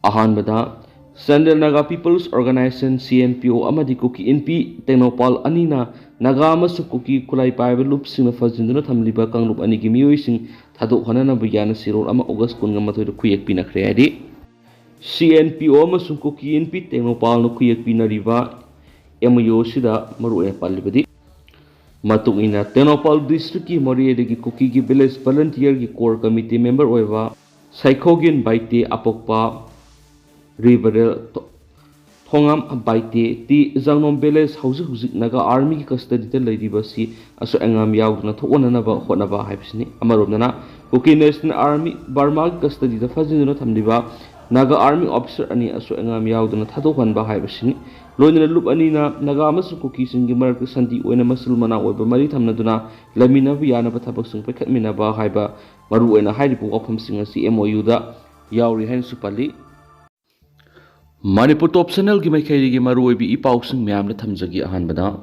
Ahanbada Central Naga People's Organization CNPO amadi Kuki NP Tenopal Anina Naga amasu Kuki khutlai paiba lup singna phajinduna thamnaliba kanglup anigi miyoising Thadoknabada yana sirol ama August 13 khuyek pinakre adi CNPO amasung Kuki NP Tenopal no khuyek pinariba MYO sida maru e palibadi matung ina Tenopal district ki moriedagi Kuki ki village volunteer ki core committee member oiba Psychogin baite apokpa Riverel Thongam baite ti Zangnom village hauzik Naga army ki custody te leidiba si aso engam yaudna thonana ba honaba haibsini amaromnana Kuki National Army Burma ki custody da phajinduna thamliba Naga army officer ani aso engam yaudna thadokhan ba haibsini loina lup anina Naga amasu Kuki singi marak santi oina musulmana oiba mari thamnaduna lamina bu yana ba thabak sing pekhatmina ba haiba maru oina hairipu wafam sing asi MOU da yauri hain supali Manipur top channel ki mai khairi gi maru oibi ipau sing myam na thamjagi ahanbada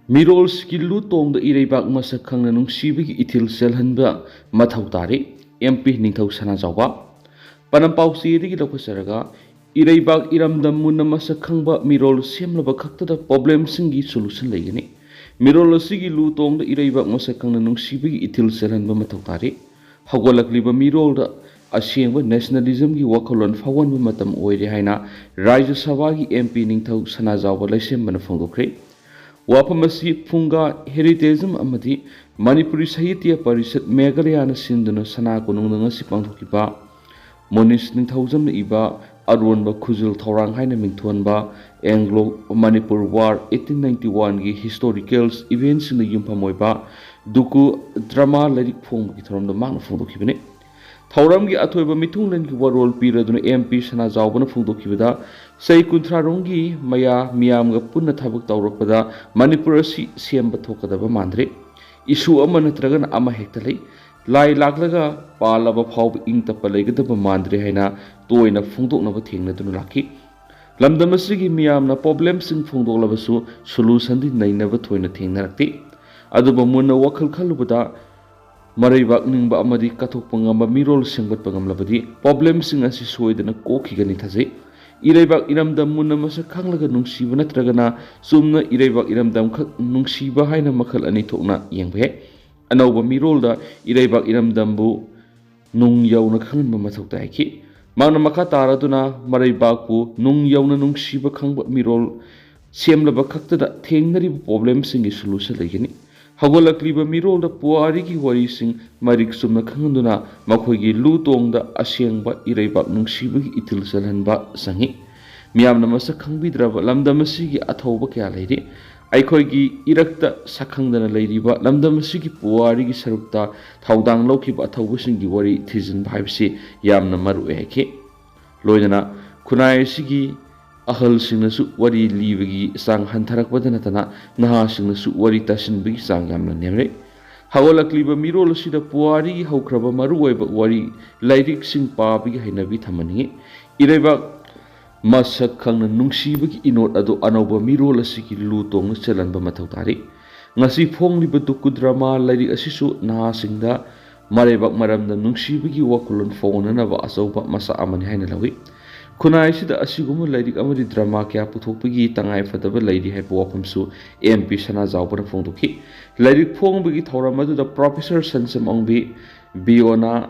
mirol skill tong da ireibak masak khangna nungsibi gi ithil selhanba mathau tari MP ningthau sana jawba panam pau siri gi lokosaraga ireibak iramdam munna masak khangba mirol semlaba khakta da problem singi solution legini mirol sigi lu tong da ireibak masak khangna nungsibi gi ithil selhanba mathau tari hagolakliba mirol da asengba nationalism gi wakolon fawan matam oire haina Rajya Sabha gi MP ningthau sana jawba laisem bana phongokre wapamasi phunga heritagism amadi Manipuri Sahitya Parishad Meghalaya na sinduna sana konung ngasi pangthokiba Monis ningthaujam na iba aronba khujul thorang haina mingthonba Anglo Manipur War 1891 gi historicals events na yumpamoiba duku drama lyric phong gi thorom da mang phongdokibane Thauram gi athoiba mitunglen gi warol piraduna MP sana jawbana phungdokibada sei kunthrarongi maya miyam ga punna thabak tawrokpada Manipur si semba thokadaba mandre issue ama natragan ama hektalei lai laklaga palaba phawb ingtapa leigadaba mandre haina toina phungdoknaba thengnaduna laki lamdam asigi miyamna problem sing phungdoklabasu solution di nainaba thoina thengnarakti aduba munna wakhal khalubada Maraibak ningba amadi kathokpa ngamba mirol sengbatpa ngamlabadi problem sing asi soidana kokhigani thajai ireibak iramdam munna masa khanglaga nungsiba natragana sumna ireibak iramdam khak nungsiba haina makhal ani thokna yengbe anauba mirol da ireibak iramdam bu nung yauna khanganba mathok taiki mangna makha taraduna maraibak bu nung yauna nungsiba khangba mirol semlaba khakta da thengnari problem singi solution legini Hagolakliba mirol da puari ki wari sing marik sumna khanganduna makhoigi lu tong da asengba ireibak nungsiba gi ithil salhanba sangi miyamna masa khangbidraba lamdamasi gi athauba kya leiri aikhoigi irakta sakhangdana leiriba lamdamasi gi puari gi sarukta thaudang lokhiba athauba sing gi wari thijin bhaibsi yamna maru eke loidana khunai sigi ahal singnasu wari libagi sang hantarak badanatana naha singnasu wari tasinbagi sang yamna nemre hawalakliba mirol sida puari haukraba maruwaiba wari lairik sing pabagi hainabi thamani ireba masak khangna nungsibagi inot ado anoba mirol asiki lutong chelanba mathau tari ngasi phongliba tuku drama lairik asisu naha singda marebak maramda nungsibagi wakulon phonanaba asauba masa amani haina lawi Kunai sida asiguma lairik amadi drama kya puthokpagi tangai fadaba lairi haipa wafamsu MP sana jawbana phongdokhi lairik phongbagi thauramadu da Professor Sansam Ongbi Biona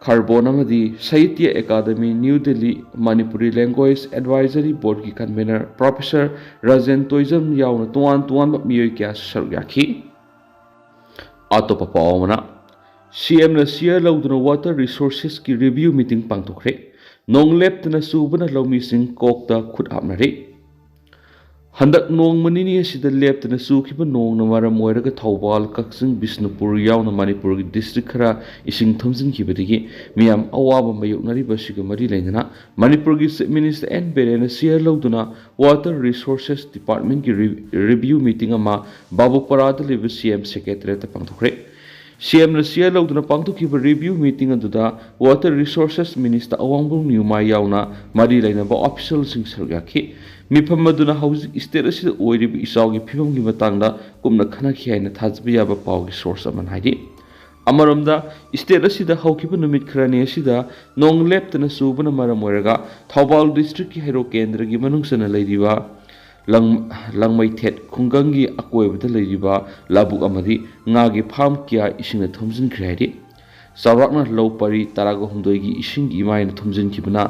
Carbon amadi Sahitya Academy New Delhi Manipuri Language Advisory Board ki convener Professor Rajen Toijam yauna tuan miyoi kya sargyakhi atopa pawamana CM na share lauduna water resources ki review meeting pangtokre Nong left na subana lawmi sing kokta khut apnari handak nong manini sida left na sukiba nong na maram oiraga Thawbal Kaksing Bisnupur yauna Manipur district khara ising thomjin kibadigi miyam awaba mayoknari basiga mari leina Manipur gi Minister N Berena share lawduna water resources department ki review meeting ama Babuparada live CM secretary ta pangthokre CM na siya lauduna pangtukiba review meeting aduda Water Resources Minister Awangbu Nyuma yauna mari lainaba official sing sargyakhi mifam aduna hauzik state asida oiriba isawgi phibamgi matangda kumna khanakhi haina thajba yaba pawgi source aman haidi अमरमदा state असिदा हौकिबा नुमित खरानि असिदा नोंग लेप्तना सुबना मरम ओइरगा थौबाल डिस्ट्रिक्ट की हेरो केंद्र की मनुंगसना लैरिबा लंगमै थेट खुंगंगी अकोइबदा लैरिबा लाबुक अमदी ngaगी फार्म किया इसिंगना थोमजिनख्रे हाइदि चावराकना लौ परि तरागा हुमदोइगी इसिंगी इमाइना थोमजिनखिबना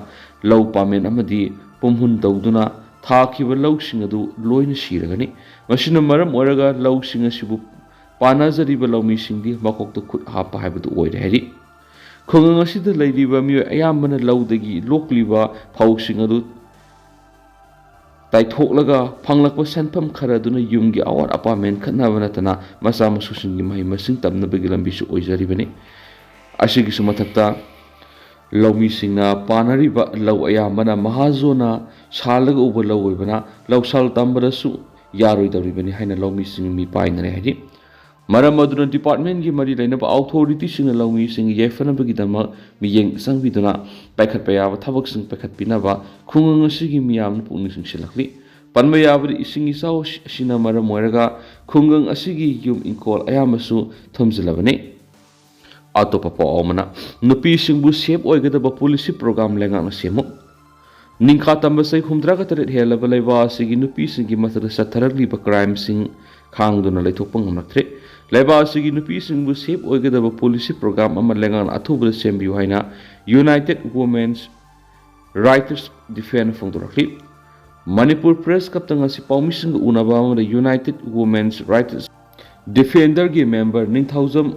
लौ पामेन अमदी पुमहुन तौदुना थाखिबा लौसिंग अदु लोइना सिरगनि मसिना मरम ओइरगा लौसिंग असिबु पानाजरिबा लौमिसिंगदि मकोक्तो खुद हापा हाइबदु ओइरे हाइदि खुंगंग असिदा लैरिबा मियोइ अयामबना लौदगी लोक्लिबा फाउसिंग अदु ताइथोक्लगा फंगलकपा सेनफम खरदुना युमगी अवार अपामेन खतनाबा नतना मसा मसुसिंगी महि मसिंग तबनबगी लंबिसु ओइजरिबनि असिगिसु मथक्ता लौमिसिंगना पानरिबा लौ अयामबना महाजोना सालगा उबा लौ ओइबना लौसाल तंबदसु यारोइदरिबनि हाइना लौमिसिंग मी पाइनरे हाइदि मरम अदुना डिपार्टमेंट की मरी लेनबा अथॉरिटी सिंग लौमिसिंग येफनबगिदमा मियेंग संबिदुना पाइखतपा याबा थबकसिंग पाइखतपिनबा खुंगंग असिगी मियामन पुंगनिसिंग सिलखलि पनबा याबदि इसिंग इसाव सिना मरम ओइरगा खुंगंग असिगी युम इंकोल अयामसु थमजिलबने अतोपा पावमना नुपीसिंगबु सेफ ओइगदबा पुलिस प्रोग्राम लेंगाना सेमु निंखा तंबसै हुमद्रागा तरेट हेलबा लेबा असिगी नुपीसिंगी मथदा सथरगलिबा क्राइम सिंग खांगदुना लेथोकपा ngamnaktre लेबा असिगी नुपीसिंगबु सेफ ओइगदबा पुलिस प्रोग्राम अमा लेंगाना अथुबदा सेमबिउ हाइना यूनाइटेड वुमेन्स राइट्स डिफेंस फोंदोरखलि मणिपुर प्रेस कप्तंग असि पाउमिसिंग उनाबा अमदा यूनाइटेड वुमेन्स राइट्स डिफेंडर की मेंबर निंथाउजम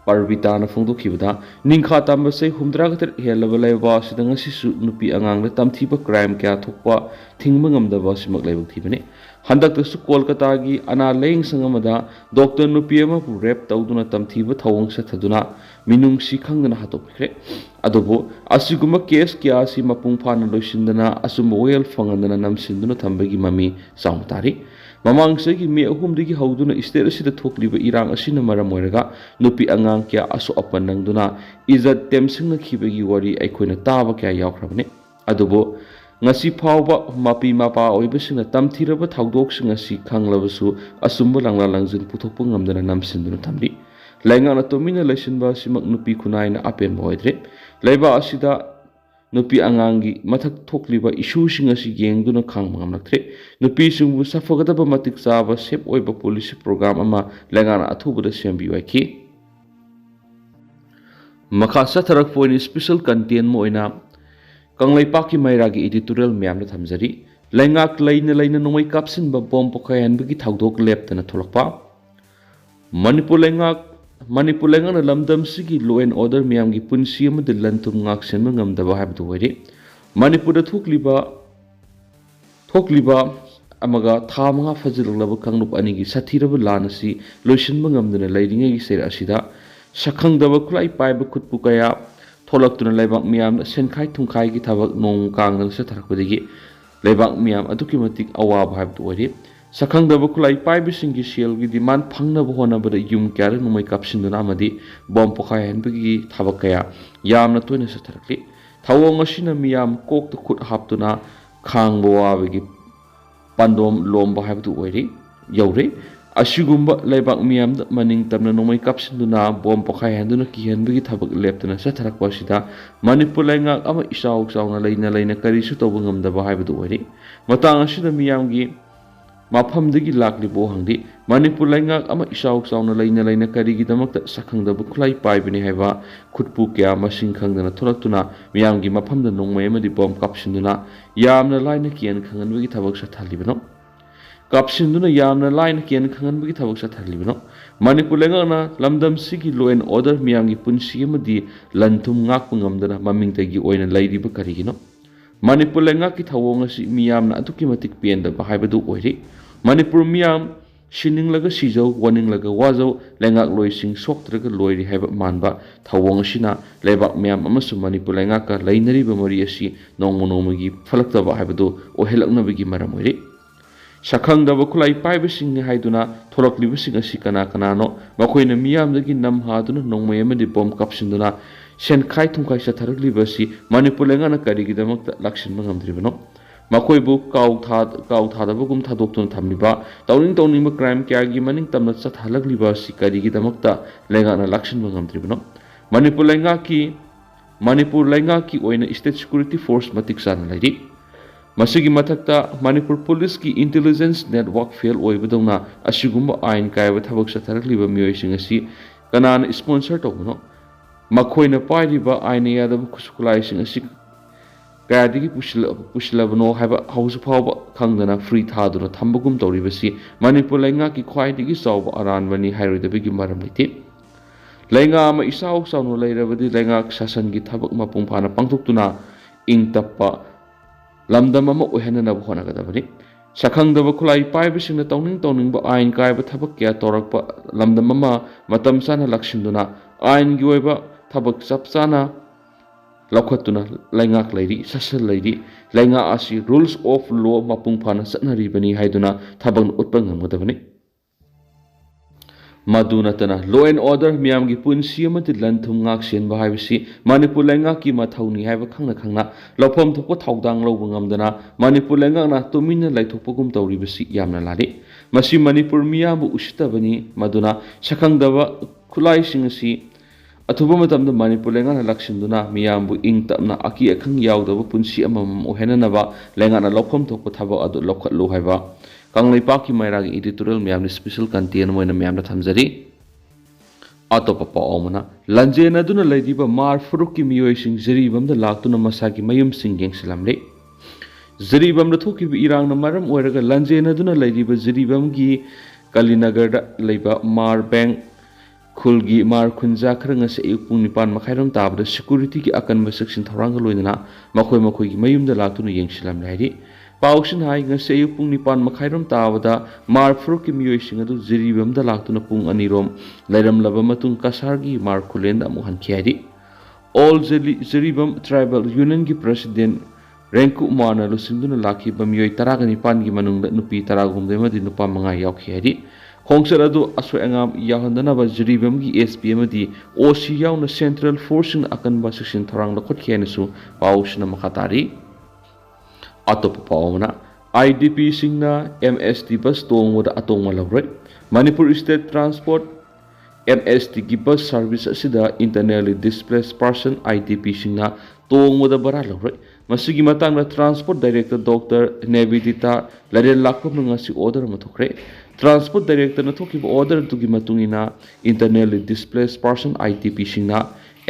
Parvitana फोंदोखिबदा निंखा तंबसै हुमद्रागतर हेलबा लेबा सिदंग सिसु नुपी अंगांगला तमथिबा क्राइम क्या थोकपा थिंगबा ngamdaba सिमक लेबक थिबने हंदकतसु कोलकाता की अना लेंग संगमदा डॉक्टर नुपी अमा पु रेप तौदुना तमथिबा थवंग सथदुना मिनुंगसि खंगना हातोकख्रे अदुबो असिगुमा केस क्या सि मपुंग फाना लोइसिंदना असुम वेल फंगंदना नमसिंदुना थंबगी ममी साउंतारी ममांगसगी मे अहुमदगी हौदुना स्टेट असिदा थोकलिबा इरांग असिना मरम ओइरगा नुपी अंगांग क्या असु अपन नंगदुना इज्जत तेमसिंग खिबगी वरी अइखोइना ताबा क्या यावख्रबने अदुबो ngasi phawba mapi mapa oibasina tamthiraba thawdoksinga si khanglabsu asumba langla langjin puthokpa ngamdana namsinduna thambi laingana tomina laisinba simak nupi khunaina apen boidre leiba asida nupi angangi mathak thokliba issue singa si yengduna khangma ngamlaktre nupi singbu safagadaba matik chaba sep oiba policy program ama laingana athubada sembi waiki makasa tharak point special content mo oina कंगलैपाकी मैरागी editorial म्यामना थमजरी लैंगाक लैना लैना नोंगै कापसिनबा bomb पोखायनबगी थावदोक लेपतना थोलकपा मणिपुर लैंगाना लमदमसिगी लॉ एंड ऑर्डर म्यामगी पुंसी अमदि लंतुम ngaksenba ngamdaba हाबदु वैरे मणिपुरदा थोकलिबा amaga thamanga fajilaba kangnuk anigi sathiraba lanasi loisinba ngamdana lairingai sera asida sakhangdaba khulai paiba khutpu kaya थोलक्तुना लेबाक मियाम सेनखाइ थुंखाइगी थबक नोंग कांगदन से थरकबदिगी लेबाक मियाम अदुकी मतिक अवाब हाबदु ओइरे सखंगदब खुलाई पाइबसिंगी सेलगी डिमांड फंगनब होनबद युम क्यार नुमै कापसिंदुना अमदि बॉम पोखाय हनबगी थबक कया यामना तोइना से थरकली थवोंग असिना मियाम कोक खुद हापतुना खांगबो वाबगी पंदोम लोमबा हाबदु ओइरे यौरे असिगुम्बा लेबाक मियाम मनिंग तमना नोमै कापसिंदुना बॉम पोखाय हनदुना किहनबगी थबक लेप्तना सथरकवासिदा मणिपुर लैंगा अमा इसाउ चाउना लैना करिसु तौब ngamdaba हाबदु ओइरे मतांग असिदा मियामगी माफमदगी लाक्लिबो हंगदि मणिपुर लैंगा अमा इसाउ चाउना लैना करिगिदमक्ता सखंगदब खुलाई पाइबनि हाइबा खुदपु क्या मसिंग खंगदना थोलक्तुना मियामगी माफमदा नोंमै अमदि बॉम कापसिंदुना यामना लाइना कियन खंगनबगी थबक सथालिबनो कापसिंदुना यामना लाइन केन खंगनबगी थबक सथालिबनो मणिपुर लैंगाना लमदमसिगी लॉ एंड ऑर्डर मियामगी पुंसी अमदि लंथुम ngakpa ngamdana mamingtagi oina lairiba karigino Manipur लैंगा की थवोंग असि मियामना अदुकी मतिक पेंदबा हाइबदु ओइरे मणिपुर मियाम सिनिंगलगा सिजौ वनिंगलगा वाजौ लैंगा लोइसिंग सोक्त्रगा लोइरि हाइबा मानबा थवोंग असिना लेबाक मियाम अमसु मणिपुर लैंगा का लैनरिबा मरि असि नोंमोनोमगी फलक्तबा हाइबदु ओहेलक्नबगी मरम ओइरे सखंगदब खुलाई पाइबसिंग हाइदुना थोलक्लिबसिंग असि कना कनानो मखोइना मियामदगी नम हादुना नोंमै अमदि बॉम कापसिंदुना सेनखाइ थुंखाइ सथरकलिबसि मणिपुर लैंगाना करिगिदमक्ता लक्ष्यनबा ngamद्रिबनो ꯃꯈꯣꯏꯕꯨ ꯀꯥꯎꯊꯥꯗꯕꯒꯨꯝ ꯊꯥꯗꯣꯛꯇꯨꯅ ꯊꯝꯂꯤꯕ ꯇꯧꯅꯤꯡꯕ ꯀ꯭ꯔꯥꯏꯝ ꯀꯌꯥꯒꯤ ꯃꯅꯤꯡ ꯇꯝꯅ ꯆꯠꯊꯍꯜꯂꯛꯂꯤꯕ ꯑꯁꯤ ꯀꯔꯤꯒꯤꯗꯃꯛꯇ ꯂꯩꯉꯥꯛꯅ ꯂꯥꯛꯁꯤꯟꯕ ꯉꯝꯗ꯭ꯔꯤꯕꯅꯣ? ꯃꯅꯤꯄꯨꯔ ꯂꯩꯉꯥꯛꯀꯤ ꯑꯣꯏꯅ ꯁ꯭ꯇꯦꯠ ꯁꯦꯀ꯭ꯌꯨꯔꯤꯇꯤ ꯐꯣꯔꯁ ꯃꯇꯤꯛ ꯆꯥꯅ ꯂꯩꯔꯤ꯫ ꯃꯁꯤꯒꯤ ꯃꯊꯛꯇ ꯃꯅꯤꯄꯨꯔ ꯄꯨꯂꯤꯁꯀꯤ ꯏꯟꯇꯦꯂꯤꯖꯦꯟꯁ ꯅꯦꯠꯋꯥꯔꯛ ꯐꯦꯜ ꯑꯣꯏꯕꯗꯧꯅ ꯑꯁꯤꯒꯨꯝꯕ ꯑꯥꯏꯟ ꯀꯥꯏꯕ ꯊꯕꯛ ꯆꯠꯊꯔꯛꯂꯤꯕ ꯃꯤꯑꯣꯏꯁꯤꯡ ꯑꯁꯤ ꯀꯅꯥꯅ ꯁ꯭ꯄꯣꯟꯁꯔ ꯇꯧꯕꯅꯣ? ꯃꯈꯣꯏꯅ ꯄꯥꯏꯔꯤꯕ ꯑꯥꯏꯟꯅ ꯌꯥꯗꯕ ꯈꯨꯠꯁꯨ-ꯈꯨꯠꯂꯥꯏꯁꯤꯡ ꯑꯁꯤ ꯀꯌꯥꯗꯒꯤ ꯄꯨꯁꯤꯜꯂꯕꯅꯣ ꯍꯥꯏꯕ ꯍꯧꯖꯤꯛ ꯐꯥꯎꯕ ꯈꯪꯗꯅ ꯐ꯭ꯔꯤ ꯊꯥꯗꯨꯅ ꯊꯝꯕꯒꯨꯝ ꯇꯧꯔꯤꯕꯁꯤ ꯃꯅꯤꯄꯨꯔ ꯂꯩꯉꯥꯛꯀꯤ ꯈ꯭ꯋꯥꯏꯗꯒꯤ ꯆꯥꯎꯕ ꯑꯔꯥꯟꯕꯅꯤ ꯍꯥꯏꯔꯣꯏꯗꯕꯒꯤ ꯃꯔꯝ ꯂꯩꯇꯦ꯫ ꯂꯩꯉꯥꯛ ꯑꯃ ꯏꯆꯥꯎ ꯆꯥꯎꯅ ꯂꯩꯔꯕꯗꯤ ꯂꯩꯉꯥꯛ ꯁꯥꯁꯟꯒꯤ ꯊꯕꯛ ꯃꯄꯨꯡ ꯐꯥꯅ ꯄꯥꯡꯊꯣꯛꯇꯨꯅ ꯏꯪ ꯇꯞꯄ ꯂꯝꯗꯝ ꯑꯃ ꯑꯣꯏꯍꯟꯅꯕ ꯍꯣꯠꯅꯒꯗꯕꯅꯤ꯫ ꯁꯛꯈꯪꯗꯕ ꯈꯨꯠꯂꯥꯏ ꯄꯥꯏꯕꯁꯤꯡꯅ ꯇꯧꯅꯤꯡꯕ ꯑꯥꯏꯟ ꯀꯥꯏꯕ ꯊꯕꯛ ꯀꯌꯥ ꯇꯧꯔꯛꯄ ꯂꯝꯗꯝ ꯑꯃ ꯃꯇꯝ ꯆꯥꯅ ꯂꯥꯛꯁꯤꯟꯗꯨꯅ ꯑꯥꯏꯟꯒꯤ ꯑꯣꯏꯕ ꯊꯕꯛ ꯆꯞ ꯆꯥꯅ ꯂꯧꯈꯠꯇꯨꯅ ꯂꯩꯉꯥꯛ ꯂꯩꯔꯤ, ꯁꯥꯁꯟ ꯂꯩꯔꯤ, ꯂꯩꯉꯥꯛ ꯑꯁꯤ ꯔꯨꯜꯁ ꯑꯣꯐ ꯂꯣ ꯃꯄꯨꯡ ꯐꯥꯅ ꯆꯠꯅꯔꯤꯕꯅꯤ ꯍꯥꯏꯗꯨꯅ ꯊꯕꯛꯅ ꯎꯠꯄ ꯉꯝꯒꯗꯕꯅꯤ꯫ ꯃꯗꯨ ꯅꯠꯇꯅ ꯂꯣ ꯑꯦꯟ ꯑꯣꯔꯗꯔ, ꯃꯤꯌꯥꯝꯒꯤ ꯄꯨꯟꯁꯤ ꯑꯃꯗꯤ ꯂꯟ-ꯊꯨꯝ ꯉꯥꯛ-ꯁꯦꯟꯕ ꯍꯥꯏꯕꯁꯤ ꯃꯅꯤꯄꯨꯔ ꯂꯩꯉꯥꯛꯀꯤ ꯃꯊꯧꯅꯤ ꯍꯥꯏꯕ ꯈꯪꯅ ꯂꯧꯐꯝ ꯊꯣꯛꯄ ꯊꯧꯗꯥꯡ ꯂꯧꯕ ꯉꯝꯗꯅ ꯃꯅꯤꯄꯨꯔ ꯂꯩꯉꯥꯛꯅ ꯇꯨꯃꯤꯟꯅ ꯂꯩꯊꯣꯛꯄꯒꯨꯝ ꯇꯧꯔꯤꯕꯁꯤ ꯌꯥꯝꯅ ꯂꯥꯜꯂꯤ꯫ ꯃꯁꯤ ꯃꯅꯤꯄꯨꯔ ꯃꯤꯌꯥꯝꯕꯨ ꯎꯁꯤꯠꯇꯕꯅꯤ ꯃꯗꯨꯅ ꯁꯛꯈꯪꯗꯕ ꯈꯨꯠꯂꯥꯏꯁꯤꯡ ꯑꯁꯤ ꯑꯊꯨꯕ ꯃꯇꯝꯗ ꯃꯅꯤꯄꯨꯔ ꯂꯩꯉꯥꯛꯅ ꯂꯥꯛꯁꯤꯟꯗꯨꯅ ꯃꯤꯌꯥꯝꯕꯨ ꯏꯪ ꯇꯞꯅ ꯑꯀꯤ-ꯑꯈꯪ ꯌꯥꯎꯗꯕ ꯄꯨꯟꯁꯤ ꯑꯃꯃꯝ ꯑꯣꯏꯍꯟꯅꯕ ꯂꯩꯉꯥꯛꯅ ꯂꯧꯐꯝ ꯊꯣꯛꯄ ꯊꯕꯛ ꯑꯗꯨ ꯂꯧꯈꯠꯂꯨ ꯍꯥꯏꯕ ꯀꯪꯂꯩꯄꯥꯛꯀꯤ ꯃꯩꯔꯥꯒꯤ ꯏꯗꯤꯇꯣꯔꯤꯌꯦꯜ ꯃꯌꯥꯝꯅ ꯁ꯭ꯄꯦꯁꯦꯜ ꯀꯟꯇꯦꯟ ꯑꯣꯏꯅ ꯃꯌꯥꯝꯗ ꯊꯝꯖꯔꯤ꯫ ꯑꯇꯣꯞꯄ ꯄꯥꯎ ꯑꯃꯅ ꯂꯟꯖꯦꯟꯅꯗꯨꯅ ꯂꯩꯔꯤꯕ ꯃꯥꯔ ꯐꯨꯔꯨꯛꯀꯤ ꯃꯤꯑꯣꯏꯁꯤꯡ ꯖꯤꯔꯤꯕꯝꯗ ꯂꯥꯛꯇꯨꯅ ꯃꯁꯥꯒꯤ ꯃꯌꯨꯝꯁꯤꯡ ꯌꯦꯡꯁꯤꯜꯂꯝꯂꯤ꯫ ꯖꯤꯔꯤꯕꯝꯗ ꯊꯣꯛꯈꯤꯕ ꯏꯔꯥꯡꯅ ꯃꯔꯝ ꯑꯣꯏꯔꯒ ꯂꯟꯖꯦꯟꯅꯗꯨꯅ ꯂꯩꯔꯤꯕ ꯖꯤꯔꯤꯕꯝꯒꯤ ꯀꯂꯤꯅꯒꯔꯗ ꯂꯩꯕ ꯃꯥꯔ ꯕꯦꯡ ꯈꯨꯜꯒꯤ ꯃꯥꯔ ꯈꯨꯟꯖꯥ ꯈꯔ ꯉꯁꯤ ꯑꯌꯨꯛ ꯄꯨꯡ 9:30 ꯇꯥꯕꯗ ꯁꯦꯀ꯭ꯌꯨꯔꯤꯇꯤꯒꯤ ꯑꯀꯟꯕ ꯆꯦꯛꯁꯤꯟ ꯊꯧꯔꯥꯡꯒ ꯂꯣꯏꯅꯅ ꯃꯈꯣꯏꯒꯤ ꯃꯌꯨꯝꯗ ꯂꯥꯛꯇꯨꯅ ꯌꯦꯡꯁꯤꯜꯂꯝꯂꯦ ꯍꯥꯏꯔꯤ꯫ ꯄꯥꯎꯁꯤꯅ ꯍꯥꯏ ꯉꯁꯤ ꯑꯌꯨꯛ ꯄꯨꯡ 9:30 ꯇꯥꯕꯗ ꯃꯥꯔ ꯐꯨꯔꯨꯛꯀꯤ ꯃꯤꯑꯣꯏꯁꯤꯡ ꯑꯗꯨ ꯖꯤꯔꯤꯕꯝꯗ ꯂꯥꯛꯇꯨꯅ ꯄꯨꯡ 2 ꯔꯣꯝ ꯂꯩꯔꯝꯂꯕ ꯃꯇꯨꯡ ꯀꯁꯥꯔꯒꯤ ꯃꯥꯔ ꯈꯨꯂꯦꯟꯗ ꯑꯃꯨꯛ ꯍꯟꯈꯤ ꯍꯥꯏꯔꯤ꯫ ꯑꯣꯜ ꯖꯤꯔꯤꯕꯝ ꯇ꯭ꯔꯥꯏꯕꯦꯜ ꯌꯨꯅꯤꯌꯟꯒꯤ ꯄ꯭ꯔꯁꯤꯗꯦꯟꯠ ꯔꯦꯡꯀꯨ ꯃꯥꯔꯅ ꯂꯨꯆꯤꯡꯗꯨꯅ ꯂꯥꯛꯈꯤꯕ ꯃꯤꯑꯣꯏ 19ꯒꯤ ꯃꯅꯨꯡꯗ ꯅꯨꯄꯤ 19 ꯑꯃꯗꯤ ꯅꯨꯄꯥ 5 ꯌꯥꯎꯈꯤ ꯍꯥꯏꯔꯤ꯫ ꯈꯣꯡꯆꯠ ꯑꯗꯨ ꯑꯁꯣꯏ-ꯑꯉꯥꯝ ꯌꯥꯎꯍꯟꯗꯅꯕ ꯖꯤꯔꯤꯕꯝꯒꯤ ꯑꯦꯁ.ꯄꯤ ꯑꯃꯗꯤ ꯑꯣ.ꯁꯤ ꯌꯥꯎꯅ ꯁꯦꯟꯇ꯭ꯔꯦꯜ ꯐꯣꯔꯁꯁꯤꯡꯅ ꯑꯀꯟꯕ ꯆꯦꯛꯁꯤꯟ ꯊꯧꯔꯥꯡ ꯂꯧꯈꯠꯈꯤ ꯍꯥꯏꯅꯁꯨ ꯄꯥꯎꯁꯤꯅ ꯃꯈꯥ ꯇꯥꯔꯤ꯫ ꯑꯇꯣꯞꯄ ꯄꯥꯎ ꯑꯃꯅ IDPꯁꯤꯡꯅ MST ꯕꯁ ꯇꯣꯡꯕꯗ ꯑꯇꯣꯡꯕ ꯂꯧꯔꯣꯏ꯫ ꯃꯅꯤꯄꯨꯔ ꯁ꯭ꯇꯦꯠ ꯇ꯭ꯔꯥꯟꯁꯄꯣꯔꯠ MSTꯒꯤ ꯕꯁ ꯁꯥꯔꯚꯤꯁ ꯑꯁꯤꯗ ꯏꯟꯇꯔꯅꯦꯜꯂꯤ ꯗꯤꯁꯄ꯭ꯂꯦꯁ ꯄꯔꯁꯟ IDPꯁꯤꯡꯅ ꯇꯣꯡꯕꯗ ꯚꯔꯥ ꯂꯧꯔꯣꯏ꯫ ꯃꯁꯤꯒꯤ ꯃꯇꯥꯡꯗ ꯇ꯭ꯔꯥꯟꯁꯄꯣꯔꯠ ꯗꯥꯏꯔꯦꯛꯇꯔ ꯗꯣꯛꯇꯔ ꯅꯦꯕꯤꯗꯤꯇꯥ ꯂꯥꯏꯔꯦꯟꯂꯥꯛꯄꯝꯅ ꯉꯁꯤ ꯑꯣꯔꯗꯔ ꯑꯃ ꯊꯣꯛꯈ꯭ꯔꯦ꯫ ꯇ꯭ꯔꯥꯟꯁꯄꯣꯔꯠ ꯗꯥꯏꯔꯦꯛꯇꯔꯅ ꯊꯣꯛꯈꯤꯕ ꯑꯣꯔꯗꯔ ꯑꯗꯨꯒꯤ ꯃꯇꯨꯡꯏꯟꯅ ꯏꯟꯇꯔꯅꯦꯜꯂꯤ ꯗꯤꯁꯄ꯭ꯂꯦꯁ ꯄꯔꯁꯟ IDPꯁꯤꯡꯅ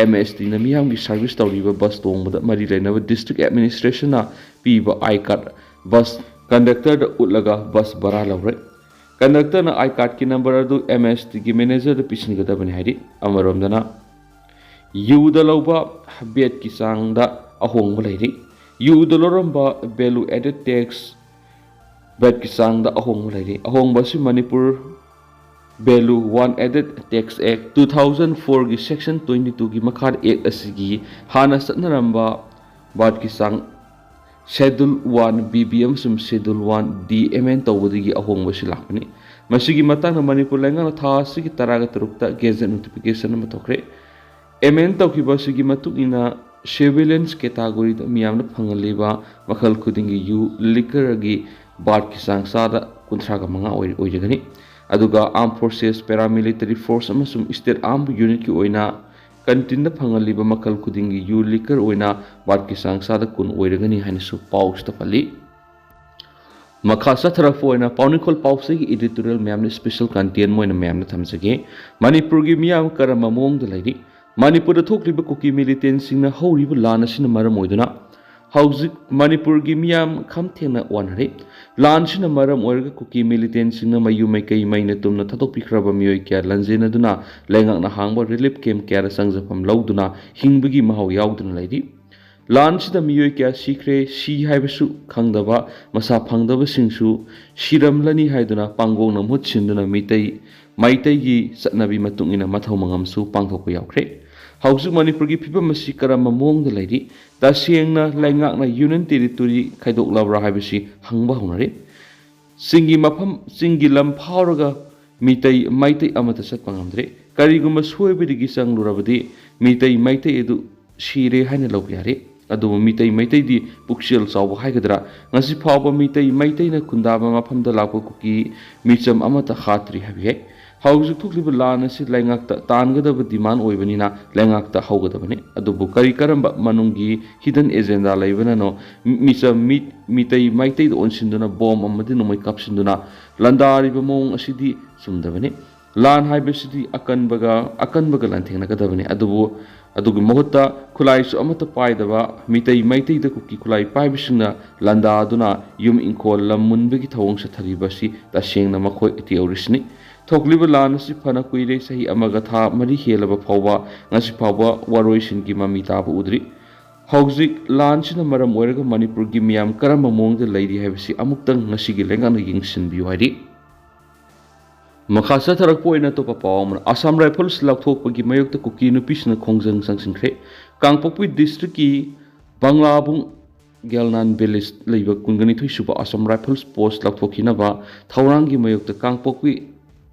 MSTꯅ ꯃꯤꯌꯥꯝꯒꯤ ꯁꯥꯔꯚꯤꯁ ꯇꯧꯔꯤꯕ ꯕꯁ ꯇꯣꯡꯕꯗ ꯃꯔꯤ ꯂꯩꯅꯕ ꯗꯤꯁꯇ꯭ꯔꯤꯛ ꯑꯦꯗꯃꯤꯅꯤꯁꯇ꯭ꯔꯦꯁꯟꯅ ꯄꯤꯕ I-ꯀꯥꯔꯗ ꯕꯁ ꯀꯟꯗꯛꯇꯔꯗ ꯎꯠꯂꯒ ꯕꯁ ꯚꯔꯥ ꯂꯧꯔꯣꯏ꯫ ꯀꯟꯗꯛꯇꯔꯅ I-ꯀꯥꯔꯗꯀꯤ ꯅꯝꯕꯔ ꯑꯗꯨ MSTꯒꯤ ꯃꯦꯅꯦꯖꯔꯗ ꯄꯤꯁꯤꯟꯒꯗꯕꯅꯤ ꯍꯥꯏꯔꯤ꯫ ꯑꯃꯔꯣꯝꯗꯅ ꯌꯨꯗ ꯂꯧꯕ ꯚꯦꯠꯀꯤ ꯆꯥꯡꯗ ꯑꯍꯣꯡꯕ ꯂꯩꯔꯤ꯫ ꯌꯨꯗ ꯂꯧꯔꯝꯕ ꯚꯦꯂꯨ ꯑꯦꯗꯦꯗ ꯇꯦꯛꯁ ꯚꯦꯠꯀꯤ ꯆꯥꯡꯗ ꯑꯍꯣꯡꯕ ꯂꯩꯔꯤ꯫ ꯑꯍꯣꯡꯕ ꯑꯁꯤ ꯃꯅꯤꯄꯨꯔ ꯚꯦꯂꯨ 1 ꯑꯦꯗꯦꯗ ꯇꯦꯛꯁ ꯑꯦꯛ 2004ꯒꯤ ꯁꯦꯛꯁꯟ 22ꯒꯤ ꯃꯈꯥꯗ ꯑꯦꯛ ꯑꯁꯤꯒꯤ ꯍꯥꯟꯅ ꯆꯠꯅꯔꯝꯕ ꯚꯥꯠꯀꯤ ꯆꯥꯡ ꯁꯦꯗꯨꯜ 1BB ꯑꯃꯁꯨꯡ ꯁꯦꯗꯨꯜ 1D ꯑꯦꯃꯦꯟ ꯇꯧꯕꯗꯒꯤ ꯑꯍꯣꯡꯕꯁꯤ ꯂꯥꯛꯄꯅꯤ꯫ ꯃꯁꯤꯒꯤ ꯃꯇꯥꯡꯗ ꯃꯅꯤꯄꯨꯔ ꯂꯩꯉꯥꯛꯅ ꯊꯥ ꯑꯁꯤꯒꯤ 13ꯇ ꯒꯦꯖꯦꯠ ꯅꯣꯇꯤꯐꯤꯀꯦꯁꯟ ꯑꯃ ꯊꯣꯛꯈ꯭ꯔꯦ꯫ ꯑꯦꯃꯦꯟ ꯇꯧꯈꯤꯕ ꯑꯁꯤꯒꯤ ꯃꯇꯨꯡꯏꯟꯅ ꯁꯔꯚꯤꯂꯦꯟꯁ ꯀꯦꯇꯥꯒꯣꯔꯤꯗ ꯃꯤꯌꯥꯝꯅ ꯐꯪꯍꯜꯂꯤꯕ ꯃꯈꯜ ꯈꯨꯗꯤꯡꯒꯤ ꯌꯨ ꯂꯤꯀꯔꯒꯤ ꯚꯥꯠꯀꯤ ꯆꯥꯡ ꯆꯥꯗ 35 ꯑꯣꯏꯔꯒꯅꯤ꯫ ꯑꯗꯨꯒ ꯑꯥꯔꯝ ꯐꯣꯔꯁꯦꯁ, ꯄꯦꯔꯥꯃꯤꯂꯤꯇꯔꯤ ꯐꯣꯔꯁ ꯑꯃꯁꯨꯡ ꯁ꯭ꯇꯦꯠ ꯑꯥꯔꯝ ꯌꯨꯅꯤꯠꯀꯤ ꯑꯣꯏꯅ ꯀꯟꯇꯤꯟꯗ ꯐꯪꯍꯜꯂꯤꯕ ꯃꯈꯜ ꯈꯨꯗꯤꯡꯒꯤ ꯌꯨ ꯂꯤꯀꯔ ꯑꯣꯏꯅ ꯚꯥꯠꯀꯤ ꯆꯥꯡ ꯆꯥꯗ 10 ꯑꯣꯏꯔꯒꯅꯤ ꯍꯥꯏꯅꯁꯨ ꯄꯥꯎꯁꯤꯗ ꯄꯜꯂꯤ꯫ ꯃꯈꯥ ꯆꯠꯊꯔꯛꯄ ꯑꯣꯏꯅ ꯄꯥꯎꯅꯤꯡꯈꯣꯜ ꯄꯥꯎꯆꯦꯒꯤ ꯏꯗꯤꯇꯣꯔꯤꯌꯦꯜ ꯃꯌꯥꯝꯅ ꯁ꯭ꯄꯦꯁꯦꯜ ꯀꯟꯇꯦꯟ ꯑꯣꯏꯅ ꯃꯌꯥꯝꯅ ꯊꯝꯖꯒꯦ꯫ ꯃꯅꯤꯄꯨꯔꯒꯤ ꯃꯤꯌꯥꯝ ꯀꯔꯝꯕ ꯃꯑꯣꯡꯗ ꯂꯩꯔꯤ? ꯃꯅꯤꯄꯨꯔꯗ ꯊꯣꯛꯂꯤꯕ ꯀꯨꯀꯤ ꯃꯤꯂꯤꯇꯦꯟꯁꯤꯡꯅ ꯍꯧꯔꯤꯕ ꯂꯥꯟ ꯑꯁꯤꯅ ꯃꯔꯝ ꯑꯣꯏꯗꯨꯅ ꯍꯧꯖꯤꯛ ꯃꯅꯤꯄꯨꯔꯒꯤ ꯃꯤꯌꯥꯝ ꯈꯝꯊꯦꯡꯅ ꯋꯥꯅꯔꯤ꯫ ꯂꯥꯟꯁꯤꯅ ꯃꯔꯝ ꯑꯣꯏꯔꯒ ꯀꯨꯀꯤ ꯃꯤꯂꯤꯇꯦꯟꯁꯤꯡꯅ ꯃꯌꯨꯝ ꯃꯩꯀꯩ ꯃꯩꯅ ꯇꯨꯝꯅ ꯊꯥꯗꯣꯛꯄꯤꯈ꯭ꯔꯕ ꯃꯤꯑꯣꯏ ꯀꯌꯥ ꯂꯟꯖꯦꯟꯅꯗꯨꯅ ꯂꯩꯉꯥꯛꯅ ꯍꯥꯡꯕ ꯔꯤꯂꯤꯐ ꯀꯦꯝꯞ ꯀꯌꯥꯗ ꯆꯪꯖꯐꯝ ꯂꯧꯗꯨꯅ ꯍꯤꯡꯕꯒꯤ ꯃꯍꯥꯎ ꯌꯥꯎꯗꯨꯅ ꯂꯩꯔꯤ꯫ ꯂꯥꯟꯁꯤꯗ ꯃꯤꯑꯣꯏ ꯀꯌꯥ ꯁꯤꯈ꯭ꯔꯦ, ꯁꯤ ꯍꯥꯏꯕꯁꯨ ꯈꯪꯗꯕ ꯃꯁꯥ ꯐꯪꯗꯕꯁꯤꯡꯁꯨ ꯁꯤꯔꯝꯂꯅꯤ ꯍꯥꯏꯗꯨꯅ ꯄꯥꯡꯒꯣꯡꯅ ꯃꯍꯨꯠ ꯁꯤꯟꯗꯨꯅ ꯃꯩꯇꯩꯒꯤ ꯆꯠꯅꯕꯤ ꯃꯇꯨꯡꯏꯟꯅ ꯃꯊꯧ ꯃꯉꯝꯁꯨ ꯄꯥꯡꯊꯣꯛꯄ ꯌꯥꯎꯈ꯭ꯔꯦ꯫ ꯍꯧꯖꯤꯛ ꯃꯅꯤꯄꯨꯔꯒꯤ ꯐꯤꯚꯝ ꯑꯁꯤ ꯀꯔꯝꯕ ꯃꯑꯣꯡꯗ ꯂꯩꯔꯤ? ꯇꯁꯦꯡꯅ ꯂꯩꯉꯥꯛꯅ ꯌꯨꯅꯤꯌꯟ ꯇꯦꯔꯤꯇꯣꯔꯤ ꯈꯥꯏꯗꯣꯛꯂꯕ꯭ꯔꯥ ꯍꯥꯏꯕꯁꯤ ꯍꯪꯕ ꯍꯧꯅꯔꯤ꯫ ꯆꯤꯡꯒꯤ ꯂꯝ ꯐꯥꯎꯔꯒ ꯃꯩꯇꯩ ꯑꯃꯠꯇ ꯆꯠꯄ ꯉꯝꯗ꯭ꯔꯦ꯫ ꯀꯔꯤꯒꯨꯝꯕ ꯁꯣꯏꯕꯗꯒꯤ ꯆꯪꯂꯨꯔꯕꯗꯤ ꯃꯩꯇꯩ ꯑꯗꯨ ꯁꯤꯔꯦ ꯍꯥꯏꯅ ꯂꯧꯕ ꯌꯥꯔꯦ꯫ ꯑꯗꯨꯕꯨ ꯃꯤꯇꯩ ꯃꯩꯇꯩꯗꯤ ꯄꯨꯛꯆꯦꯜ ꯆꯥꯎꯕ ꯍꯥꯏꯒꯗ꯭ꯔꯥ ꯉꯁꯤ ꯐꯥꯎꯕ ꯃꯤꯇꯩ ꯃꯩꯇꯩꯅ ꯈꯨꯟꯗꯥꯕ ꯃꯐꯝꯗ ꯂꯥꯛꯄ ꯀꯨꯀꯤ ꯃꯤꯆꯝ ꯑꯃꯠꯇ ꯍꯥꯠꯇ꯭ꯔꯤ ꯍꯥꯏꯕ ꯌꯥꯏ ꯍꯧꯖꯤꯛ ꯊꯣꯛꯂꯤꯕ ꯂꯥꯟ ꯑꯁꯤ ꯂꯩꯉꯥꯛꯇ ꯇꯥꯟꯒꯗꯕ ꯗꯤꯃꯥꯟ ꯑꯣꯏꯕꯅꯤꯅ ꯂꯩꯉꯥꯛꯇ ꯍꯧꯒꯗꯕꯅꯤ ꯑꯗꯨꯕꯨ ꯀꯔꯤ ꯀꯔꯝꯕ ꯃꯅꯨꯡꯒꯤ ꯍꯤꯗꯟ ꯑꯦꯖꯦꯟꯗꯥ ꯂꯩꯕꯅꯅꯣ ꯃꯤꯆꯝ ꯃꯤꯇꯩ ꯃꯩꯇꯩꯗ ꯑꯣꯟꯁꯤꯟꯗꯨꯅ ꯕꯣꯝ ꯑꯃꯗꯤ ꯅꯣꯡꯃꯩ ꯀꯥꯞꯁꯤꯟꯗꯨꯅ ꯂꯥꯟꯗꯥꯔꯤꯕ ꯃꯑꯣꯡ ꯑꯁꯤꯗꯤ ꯆꯨꯝꯗꯕꯅꯤ ꯂꯥꯟ ꯍꯥꯏꯕꯁꯤꯗꯤ ꯑꯀꯟꯕꯒ ꯂꯥꯟꯊꯦꯡꯅꯒꯗꯕꯅꯤ ꯑꯗꯨꯕꯨ ꯑꯗꯨꯒꯤ ꯃꯍꯨꯠꯇ ꯈꯨꯠꯂꯥꯏꯁꯨ ꯑꯃꯠꯇ ꯄꯥꯏꯗꯕ ꯃꯤꯇꯩ ꯃꯩꯇꯩꯗ ꯀꯨꯀꯤ ꯈꯨꯠꯂꯥꯏ ꯄꯥꯏꯕꯁꯤꯡꯅ ꯂꯥꯟꯗꯥꯗꯨꯅ ꯌꯨꯝ ꯏꯪꯈꯣꯜ ꯂꯝ ꯃꯨꯟꯕꯒꯤ ꯊꯧꯑꯣꯡ ꯆꯠꯊꯔꯤꯕ ꯑꯁꯤ ꯇꯁꯦꯡꯅ ꯃꯈꯣꯏ ꯇꯧꯔꯤꯁꯤꯅꯤ ꯊꯣꯛꯂꯤꯕ ꯂꯥꯟ ꯑꯁꯤ ꯐꯅ ꯀꯨꯏꯔꯦ ꯆꯍꯤ ꯑꯃꯒ ꯊꯥ 4 ꯍꯦꯜꯂꯕ ꯐꯥꯎꯕ ꯉꯁꯤ ꯐꯥꯎꯕ ꯋꯥꯔꯣꯏꯁꯤꯟꯒꯤ ꯃꯃꯤ ꯇꯥꯕ ꯎꯗ꯭ꯔꯤ ꯍꯧꯖꯤꯛ ꯂꯥꯟꯁꯤꯅ ꯃꯔꯝ ꯑꯣꯏꯔꯒ ꯃꯅꯤꯄꯨꯔꯒꯤ ꯃꯤꯌꯥꯝ ꯀꯔꯝꯕ ꯃꯑꯣꯡꯗ ꯂꯩꯔꯤ ꯍꯥꯏꯕꯁꯤ ꯑꯃꯨꯛꯇꯪ ꯉꯁꯤꯒꯤ ꯂꯩꯉꯥꯛꯅ ꯌꯦꯡꯁꯤꯟꯕꯤꯌꯨ ꯍꯥꯏꯔꯤ ꯃꯈꯥ ꯆꯠꯊꯔꯛꯄ ꯑꯣꯏꯅ ꯑꯇꯣꯞꯄ ꯄꯥꯎ ꯑꯃꯅ ꯑꯁꯥꯝ ꯔꯥꯏꯐꯜꯁ ꯂꯥꯎꯊꯣꯛꯄꯒꯤ ꯃꯥꯌꯣꯛꯇ ꯀꯨꯀꯤ ꯅꯨꯄꯤꯁꯤꯡꯅ ꯈꯣꯡꯖꯪ ꯆꯪꯁꯤꯟꯈ꯭ꯔꯦ ꯀꯥꯡꯄꯣꯛꯄꯤ ꯗꯤꯁꯇ꯭ꯔꯤꯛꯀꯤ ꯕꯪꯂꯥꯕꯨꯡ ꯒꯦꯜꯅꯥꯟ ꯚꯤꯂꯦꯖ ꯂꯩꯕ 22 ꯁꯨꯕ ꯑꯁꯥꯝ ꯔꯥꯏꯐꯜꯁ ꯄꯣꯁꯠ ꯂꯥꯎꯊꯣꯛꯈꯤꯅꯕ ꯊꯧꯔꯥꯡꯒꯤ ꯃꯥꯌꯣꯛꯇ ꯀꯥꯡꯄꯣꯛꯄꯤ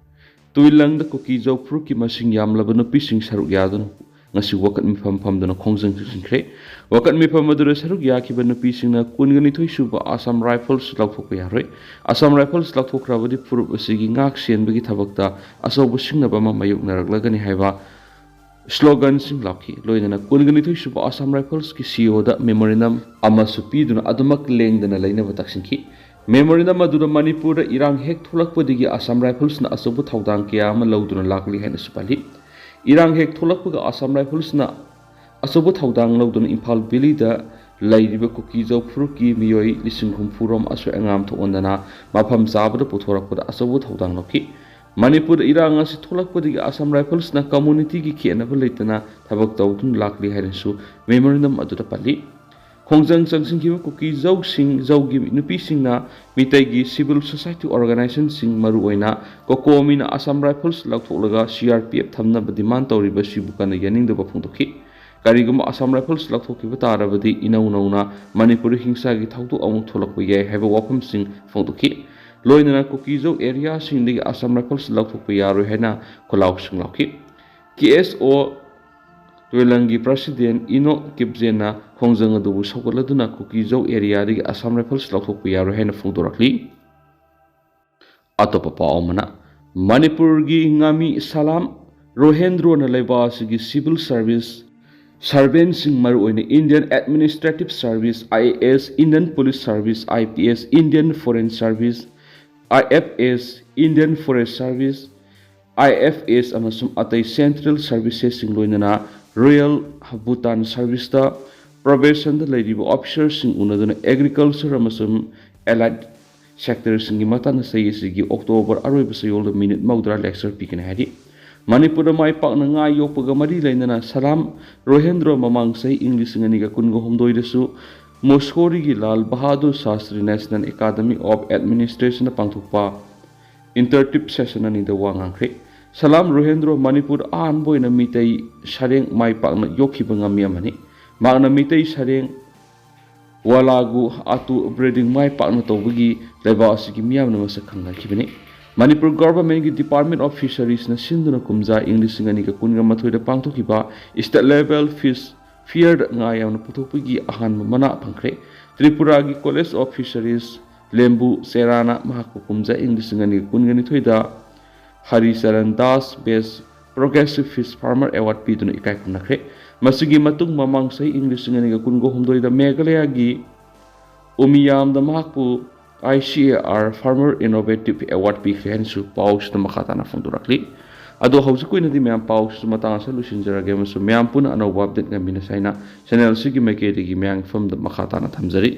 ꯇꯨꯏꯂꯪꯗ ꯀꯨꯀꯤ ꯖꯧ ꯐꯨꯔꯨꯞꯀꯤ ꯃꯁꯤꯡ ꯌꯥꯝꯂꯕ ꯅꯨꯄꯤꯁꯤꯡ ꯁꯔꯨꯛ ꯌꯥꯗꯨꯅ ꯉꯁꯤ ꯋꯥꯀꯠ ꯃꯤꯐꯝ ꯐꯝꯗꯨꯅ ꯈꯣꯡꯖꯪ ꯆꯪꯁꯤꯟꯈ꯭ꯔꯦ ꯋꯥꯀꯠ ꯃꯤꯐꯝ ꯑꯗꯨꯗ ꯁꯔꯨꯛ ꯌꯥꯈꯤꯕ ꯅꯨꯄꯤꯁꯤꯡꯅ 22 ꯁꯨꯕ ꯑꯁꯥꯝ ꯔꯥꯏꯐꯜꯁ ꯂꯥꯎꯊꯣꯛꯄ ꯌꯥꯔꯣꯏ ꯑꯁꯥꯝ ꯔꯥꯏꯐꯜꯁ ꯂꯥꯎꯊꯣꯛꯈ꯭ꯔꯕꯗꯤ ꯐꯨꯔꯨꯞ ꯑꯁꯤꯒꯤ ꯉꯥꯛ ꯁꯦꯟꯕꯒꯤ ꯊꯕꯛꯇ ꯑꯆꯧꯕ ꯁꯤꯡꯅꯕ ꯑꯃ ꯃꯥꯌꯣꯛꯅꯔꯛꯂꯒꯅꯤ ꯍꯥꯏꯕ ꯁ꯭ꯂꯣꯒꯟꯁꯤꯡ ꯂꯥꯎꯈꯤ ꯂꯣꯏꯅꯅ 22 ꯁꯨꯕ ꯑꯁꯥꯝ ꯔꯥꯏꯐꯜꯁꯀꯤ CEOꯗ ꯃꯦꯃꯣꯔꯦꯟꯗꯝ ꯑꯃꯁꯨ ꯄꯤꯗꯨꯅ ꯑꯗꯨꯃꯛ ꯂꯦꯡꯗꯅ ꯂꯩꯅꯕ ꯇꯛꯁꯤꯟꯈꯤ ꯃꯦꯃꯣꯔꯦꯟꯗꯝ ꯑꯗꯨꯗ ꯃꯅꯤꯄꯨꯔꯗ ꯏꯔꯥꯡ ꯍꯦꯛ ꯊꯣꯛꯂꯛꯄꯗꯒꯤ ꯑꯁꯥꯝ ꯔꯥꯏꯐꯜꯁꯅ ꯑꯆꯧꯕ ꯊꯧꯗꯥꯡ ꯀꯌꯥ ꯑꯃ ꯂꯧꯗꯨꯅ ꯂꯥꯛꯂꯤ ꯍꯥꯏꯅꯁꯨ ꯄꯜꯂꯤ ꯏꯔꯥꯡ ꯍꯦꯛ ꯊꯣꯛꯂꯛꯄꯒ ꯑꯁꯥꯝ ꯔꯥꯏꯐꯜꯁꯅ ꯑꯆꯧꯕ ꯊꯧꯗꯥꯡ ꯂꯧꯗꯨꯅ ꯏꯝꯐꯥꯜ ꯚꯦꯂꯤꯗ ꯂꯩꯔꯤꯕ ꯀꯨꯀꯤ ꯖꯧ ꯐꯨꯔꯨꯞꯀꯤ ꯃꯤꯑꯣꯏ 50,000 ꯔꯣꯝ ꯑꯁꯣꯏ ꯑꯉꯥꯝ ꯊꯣꯛꯍꯟꯗꯅ ꯃꯐꯝ ꯆꯥꯕꯗ ꯄꯨꯊꯣꯔꯛꯄꯗ ꯑꯆꯧꯕ ꯊꯧꯗꯥꯡ ꯂꯧꯈꯤ ꯃꯅꯤꯄꯨꯔꯗ ꯏꯔꯥꯡ ꯑꯁꯤ ꯊꯣꯛꯂꯛꯄꯗꯒꯤ ꯑꯁꯥꯝ ꯔꯥꯏꯐꯜꯁꯅ ꯀꯝꯃꯨꯅꯤꯇꯤꯒꯤ ꯈꯦꯠꯅꯕ ꯂꯩꯇꯅ ꯊꯕꯛ ꯇꯧꯗꯨꯅ ꯂꯥꯛꯂꯤ ꯍꯥꯏꯅꯁꯨ ꯃꯦꯃꯣꯔꯦꯟꯗꯝ ꯑꯗꯨꯗ ꯄꯜꯂꯤ ꯈꯣꯡꯖꯪ ꯆꯪꯁꯤꯟꯈꯤꯕ ꯀꯨꯀꯤ ꯖꯧꯒꯤ ꯅꯨꯄꯤꯁꯤꯡꯅ ꯃꯤꯇꯩꯒꯤ ꯁꯤꯚꯤꯜ ꯁꯣꯁꯥꯏꯇꯤ ꯑꯣꯔꯒꯅꯥꯏꯖꯦꯁꯟꯁꯤꯡ ꯃꯔꯨꯑꯣꯏꯅ ꯀꯣꯀꯣꯃꯤꯅ ꯑꯁꯥꯝ ꯔꯥꯏꯐꯜꯁ ꯂꯧꯊꯣꯛꯂꯒ CRPF ꯊꯝꯅꯕ ꯗꯤꯃꯥꯟ ꯇꯧꯔꯤꯕꯁꯤꯕꯨ ꯀꯟꯅ ꯌꯥꯅꯤꯡꯗꯕ ꯐꯣꯡꯗꯣꯛꯈꯤ ꯀꯔꯤꯒꯨꯝꯕ ꯑꯁꯥꯝ ꯔꯥꯏꯐꯜꯁ ꯂꯧꯊꯣꯛꯈꯤꯕ ꯇꯥꯔꯕꯗꯤ ꯏꯅꯧ ꯅꯧꯅ ꯃꯅꯤꯄꯨꯔ ꯍꯤꯡꯁꯥꯒꯤ ꯊꯧꯗꯣꯛ ꯑꯃꯨꯛ ꯊꯣꯛꯂꯛꯄ ꯌꯥꯏ ꯍꯥꯏꯕ ꯋꯥꯐꯝꯁꯤꯡ ꯐꯣꯡꯗꯣꯛꯈꯤ ꯂꯣꯏꯅꯅ ꯀꯨꯀꯤ ꯖꯧ ꯑꯦꯔꯤꯌꯥꯁꯤꯡꯗꯒꯤ ꯑꯁꯥꯝ ꯔꯥꯏꯐꯜꯁ ꯂꯧꯊꯣꯛꯄ ꯌꯥꯔꯣꯏ ꯍꯥꯏꯅ ꯈꯣꯜꯂꯥꯎꯁꯤꯡ ꯂꯥꯎꯈꯤ KSO ꯇꯨꯏꯂꯪꯒꯤ ꯄ꯭ꯔꯁꯤꯗꯦꯟ ꯏꯅꯣꯛ ꯀꯤꯞꯖꯦꯟꯅ ꯈꯣꯡꯖꯪ ꯑꯗꯨꯕꯨ ꯁꯧꯒꯠꯂꯗꯨꯅ ꯀꯨꯀꯤ ꯖꯧ ꯑꯦꯔꯤꯌꯥꯗꯒꯤ ꯑꯁꯥꯝ ꯔꯥꯏꯐꯜꯁ ꯂꯧꯊꯣꯛꯄ ꯌꯥꯔꯣꯏ ꯍꯥꯏꯅ ꯐꯣꯡꯗꯣꯔꯛꯂꯤ ꯑꯇꯣꯞꯄ ꯄꯥꯎ ꯑꯃꯅ ꯃꯅꯤꯄꯨꯔꯒꯤ ꯉꯥꯃꯤ ꯁꯂꯥꯝ ꯔꯣꯍꯦꯟꯗ꯭ꯔꯣꯅ ꯂꯩꯕꯥꯛ ꯑꯁꯤꯒꯤ ꯁꯤꯚꯤꯜ ꯁꯥꯔꯚꯤꯁ ꯁꯔꯚꯦꯟꯁꯤꯡ ꯃꯔꯨꯑꯣꯏꯅ Indian administrative service IAS Indian police service IPS Indian foreign service IFS Indian forest service IFS ꯑꯃꯁꯨꯡ ꯑꯇꯩ ꯁꯦꯟꯇ꯭ꯔꯦꯜ ꯁꯥꯔꯚꯤꯁꯦꯁꯁꯤꯡ ꯂꯣꯏꯅꯅ ꯔꯣꯌꯦꯜ ꯚꯨꯇꯥꯟ ꯁꯥꯔꯚꯤꯁꯇ ꯄ꯭ꯔꯣꯕꯦꯁꯟꯗ ꯂꯩꯔꯤꯕ ꯑꯣꯐꯤꯁꯔꯁꯤꯡ ꯎꯅꯗꯨꯅ ꯑꯦꯒ꯭ꯔꯤꯀꯜꯆꯔ ꯑꯃꯁꯨꯡ ꯑꯦꯂꯥꯏꯠ ꯁꯦꯛꯇꯔꯁꯤꯡꯒꯤ ꯃꯇꯥꯡꯗ ꯆꯍꯤ ꯑꯁꯤꯒꯤ ꯑꯣꯛꯇꯣꯕꯔ ꯑꯔꯣꯏꯕ ꯆꯌꯣꯜꯗ ꯃꯤꯅꯤꯠ 90 ꯂꯦꯛꯆꯔ ꯄꯤꯒꯅꯤ ꯍꯥꯏꯔꯤ ꯃꯅꯤꯄꯨꯔꯗ ꯃꯥꯏ ꯄꯥꯛꯅ ꯉꯥ ꯌꯣꯛꯄꯒ ꯃꯔꯤ ꯂꯩꯅꯅ ꯁꯂꯥꯝ ꯔꯣꯍꯦꯟꯗ꯭ꯔꯣ ꯃꯃꯥꯡ ꯆꯍꯤ 2019 ꯃꯣꯁꯣꯔꯤꯒꯤ Lal Bahadur Shastri national academy of ꯑꯦꯗꯃꯤꯅꯤꯁꯇ꯭ꯔꯦꯁꯟꯅ ꯄꯥꯡꯊꯣꯛꯄ ꯏꯟꯇꯔꯇꯤꯞ ꯁꯦꯁꯟ ꯑꯅꯤꯗ ꯋꯥ ꯉꯥꯡꯈ꯭ꯔꯦ ꯁꯂꯥꯝ ꯔꯣꯍꯦꯟꯗ꯭ꯔꯣ ꯃꯅꯤꯄꯨꯔ ꯑꯍꯥꯟꯕ ꯑꯣꯏꯅ ꯃꯤꯇꯩ ꯁꯔꯦꯡ ꯃꯥꯏ ꯄꯥꯛꯅ ꯌꯣꯛꯈꯤꯕ ꯉꯥꯃꯤ ꯑꯃꯅꯤ ꯃꯍꯥꯛꯅ ꯃꯤꯇꯩ ꯁꯔꯦꯡ ꯋꯥꯂꯥꯒꯨ ꯑꯇꯨ ꯕ꯭ꯔꯤꯗꯤꯡ ꯃꯥꯏ ꯄꯥꯛꯅ ꯇꯧꯕꯒꯤ ꯂꯩꯕꯥꯛ ꯑꯁꯤꯒꯤ ꯃꯤꯌꯥꯝꯅ ꯃꯁꯛ ꯈꯪꯅꯈꯤꯕꯅꯤ ꯃꯅꯤꯄꯨꯔ ꯒꯚꯔꯟꯃꯦꯟꯠꯀꯤ ꯗꯤꯄꯥꯔꯠꯃꯦꯟꯠ ꯑꯣꯐ ꯐꯤꯁꯔꯤꯁꯅ ꯁꯤꯟꯗꯨꯅ ꯀꯨꯝꯖꯥ 2018ꯗ ꯄꯥꯡꯊꯣꯛꯈꯤꯕ ꯁ꯭ꯇꯦꯠ ꯂꯦꯚꯦꯜ ꯐꯤꯁ ꯐꯤꯌꯔꯗ ꯉꯥ ꯌꯥꯝꯅ ꯄꯨꯊꯣꯛꯄꯒꯤ ꯑꯍꯥꯟꯕ ꯃꯅꯥ ꯐꯪꯈ꯭रे ꯇ꯭ꯔꯤꯄꯨꯔꯥꯒꯤ ꯀꯣꯂꯦꯖ ꯑꯣꯐ ꯐꯤꯁꯔꯤꯁ ꯂꯦꯝꯕꯨ ꯆꯦꯔꯥꯅ ꯃꯍꯥꯛꯄꯨ ꯀꯨꯝꯖꯥ 2022ꯗ ꯍꯔꯤꯆꯔꯟ ꯗꯥꯁ ꯕꯦꯁ ꯄ꯭ꯔꯣꯒ꯭ꯔꯦꯁꯤꯚ ꯐꯤꯁ ꯐꯥꯔꯃꯔ ꯑꯦꯋꯥꯔꯗ ꯄꯤꯗꯨꯅ ꯏꯀꯥꯏ ꯈꯨꯝꯅꯈ꯭रे ꯃꯁꯤꯒꯤ ꯃꯇꯨꯡ ꯃꯃꯥꯡ ꯆꯍꯤ 2023ꯗ ꯃꯦꯘꯥꯂꯌꯥꯒꯤ ꯎꯃꯤꯌꯥꯝꯗ ꯃꯍꯥꯛꯄꯨ ICAR ꯐꯥꯔꯃꯔ ꯏꯅꯣꯚꯦꯇꯤꯚ ꯑꯦꯋꯥꯔꯗ ꯄꯤꯈ꯭रे ꯍꯥꯏꯅꯁꯨ ꯄꯥꯎꯁꯤꯗ ꯃꯈꯥ ꯇꯥꯅ ꯐꯣꯡꯗꯣꯔꯛꯂꯤ ꯑꯗꯣ ꯍꯧꯖꯤꯛ ꯑꯣꯏꯅꯗꯤ ꯃꯌꯥꯝ ꯄꯥꯎꯁꯤꯁꯨ ꯃꯇꯥꯡ ꯑꯁꯤꯗ ꯂꯣꯏꯁꯤꯟꯖꯔꯒꯦ ꯑꯃꯁꯨꯡ ꯃꯌꯥꯝ ꯄꯨꯟꯅ ꯑꯅꯧꯕ ꯑꯞꯗꯦꯠ ꯉꯝꯃꯤꯟꯅꯁꯦ ꯍꯥꯏꯅ ꯆꯦꯅꯦꯜ ꯑꯁꯤꯒꯤ ꯃꯥꯏꯀꯩꯗꯒꯤ ꯃꯌꯥꯝꯒꯤ ꯐꯝꯗ ꯃꯈꯥ ꯇꯥꯅ ꯊꯝꯖꯔꯤ